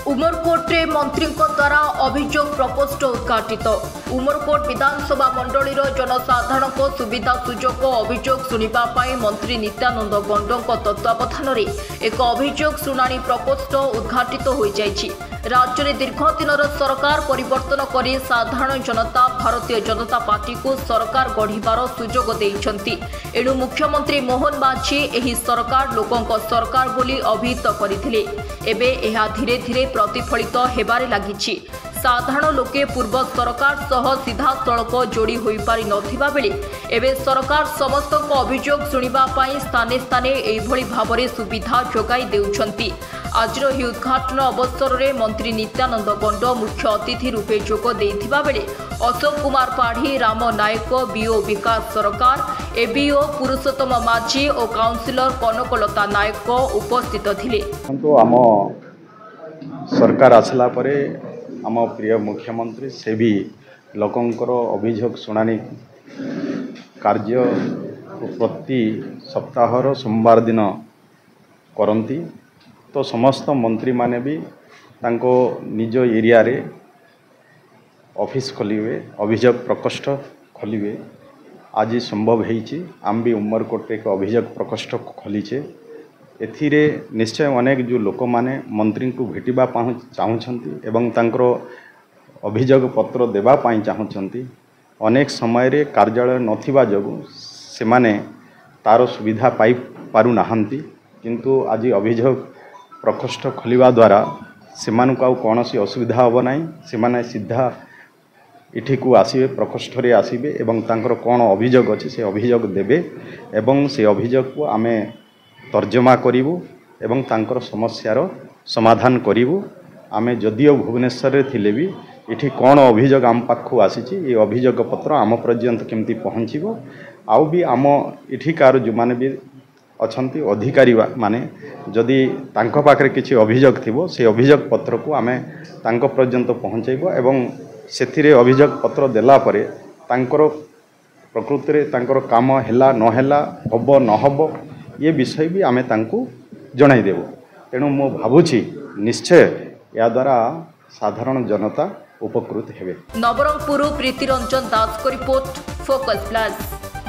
उमरकोटे मंत्री द्वारा अभियोग प्रकोष्ठ उद्घाटित। उमरकोट विधानसभा मंडल जनसाधारण को सुविधा सुजोग अभियोग शुणापी मंत्री नित्यानंद गंडों तत्वावधान में एक अभियोग शुणाणी प्रकोष्ठ उद्घाटित हो जाइछि। राज्य में दीर्घ दिन सरकार परिवर्तन कर साधारण जनता भारतीय जनता पार्टी को सरकार गढ़िबार सुजोग देइछंती। एणु मुख्यमंत्री मोहन मांझी एही सरकार लोकों सरकार बोली अभिहित करथिले। एबे एहा धीरे धीरे प्रतिफलित हेबारे लागिछि। साधारण लोके पूर्व सरकार सह सीधा सड़क जोड़ी होई पारि नथिबा बेले एबे सरकार समस्त अभियोग शुणिबा पई स्थाने स्थाने एभली भाबरे सुविधा जोगाई देउछंती। आज उद्घाटन अवसर में मंत्री नित्यानंद गंड मुख्य अतिथि रूपे जोग देइथिबा बेले अशोक कुमार पाढ़ी, राम नायक, बीओ विकास सरकार, एबीओ पुरुषोत्तम माझी और काउंसिलर कनकलता नायक उपस्थित थिले। आम सरकार आसला परे आम प्रिय मुख्यमंत्री से भी लोकंकर अभियोग शुणाणी कार्य प्रति सप्ताहर सोमवार दिन करती। तो समस्त मंत्री माने भी तांको निज एरिया रे ऑफिस खोलिवे, अभियोग प्रकोष्ठ खोलिवे। आज संभव होईछि। आम भी उमरकोट एक अभियोग प्रकोष्ठ खोलीचे। एथिरे निश्चय अनेक जो लोक माने मंत्री को भेटिबा चाहुछंती एवं तांकर अभियोग पत्र देबा पाई चाहुछंती। अनेक समय रे कार्यालय नथिबा जगु से माने तार सुविधा पाई पारु नाहंती। किंतु आज अभियोग प्रकोष्ठ खोलिबा द्वारा सेमानकु आउ कोनोसी असुविधा होबो नाही। सेमाने सीधा इठी को आसीबे, प्रकोष्ठ रे आसीबे एवं तांकर कोन अभियोग अछि से अभियोग देबे एवं से अभियोग को आमे तर्जमा करिवु एवं तांकर समस्यार समाधान करिवु। आमे जदियो भुवनेश्वर रे थिले भी इठी कोन अभियोग आम पाखु आसीछि ए अभियोग पत्र आम पर्यंत केमती पहुँचीबो। आउ भी आम इठिकार जो माने भी अछंती अधिकारी माने जदि तांको पाखरे किछि अभियोग थिबो से अभियोग पत्र को आमे तांको पर्यंत पहुँचेबो एवं सेथिरे अभियोग पत्र देला परे तांकर प्रकृति रे तांकर काम हेला न हेला हबो न हबो ये विषय भी आमे तांको जणाई देबो। तेणु मो भाबुछि निश्चय या द्वारा साधारण जनता उपकृत हेबे। नवरंगपुर प्रीतिरंजन दास को रिपोर्ट, फोकस प्लस।